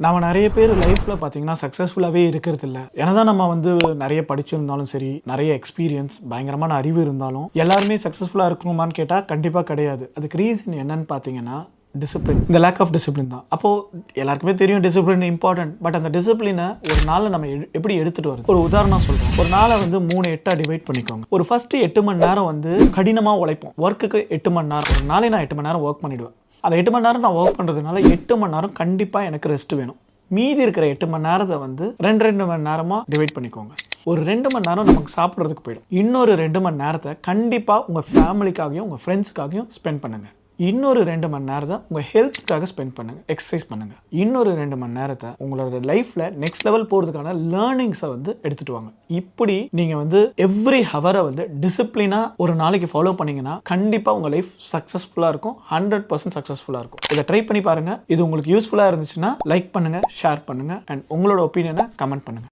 நம்ம நிறைய பேர் லைஃப்ல பாத்தீங்கன்னா சக்சஸ்ஃபுல்லாவே இருக்கிறது இல்ல. என்னதான் நம்ம வந்து நிறைய படிச்சிருந்தாலும் சரி, நிறைய எக்ஸ்பீரியன்ஸ், பயங்கரமான அறிவு இருந்தாலும் எல்லாருமே சக்சஸ்ஃபுல்லா இருக்கணுமான்னு கேட்டா கண்டிப்பா கிடையாது. அதுக்கு ரீசன் என்னன்னு பாத்தீங்கன்னா டிசிப்ளின். இந்த லேக் ஆஃப் டிசிப்ளின் தான். அப்போ எல்லாருக்குமே தெரியும் டிசிப்ளின் இம்பார்ட்டன்ட். பட் அந்த டிசிப்ளினை ஒரு நாளை நம்ம எப்படி எடுத்துட்டு வருது? ஒரு உதாரணம் சொல்றேன். ஒரு நாளை வந்து 3 8 டிவைட் பண்ணிக்கோங்க. ஒரு ஃபர்ஸ்ட் 8 மணி நேரம் வந்து கடினமா உழைப்போம். ஒர்க்குக்கு 8 மணி நேரம். ஒரு நாளை நான் 8 மணி நேரம் ஒர்க் பண்ணிடுவேன். அந்த 8 மணி நேரம் நான் ஒர்க் பண்ணுறதுனால 8 மணி நேரம் கண்டிப்பாக எனக்கு ரெஸ்ட் வேணும். மீதி இருக்கிற 8 மணி நேரத்தை வந்து 2 மணி நேரமாக டிவைட் பண்ணிக்கோங்க. ஒரு 2 மணி நேரம் நமக்கு சாப்பிட்றதுக்கு போயிடும். இன்னொரு 2 மணி நேரத்தை கண்டிப்பாக உங்கள் ஃபேமிலிக்காகவும் உங்கள் ஃப்ரெண்ட்ஸுக்காகவும் ஸ்பெண்ட் பண்ணுங்கள். இன்னொரு 2 மணி நேரத்தை உங்கள் ஹெல்த்துக்காக ஸ்பெண்ட் பண்ணுங்கள், எக்ஸசைஸ் பண்ணுங்கள். இன்னொரு 2 மணி நேரத்தை உங்களோட லைஃப்பில் நெக்ஸ்ட் லெவல் போகிறதுக்கான லேர்னிங்ஸை வந்து எடுத்துகிட்டு வாங்க. இப்படி நீங்கள் வந்து எவ்ரி ஹவரை வந்து டிசிப்ளினாக ஒரு நாளைக்கு ஃபாலோ பண்ணிங்கன்னா கண்டிப்பாக உங்கள் லைஃப் சக்ஸஸ்ஃபுல்லாக இருக்கும். 100% சக்ஸஸ்ஃபுல்லாக இருக்கும். இதை ட்ரை பண்ணி பாருங்கள். இது உங்களுக்கு யூஸ்ஃபுல்லாக இருந்துச்சுன்னா லைக் பண்ணுங்கள், ஷேர் பண்ணுங்கள் அண்ட் உங்களோட ஒப்பீனியனை கமெண்ட் பண்ணுங்கள்.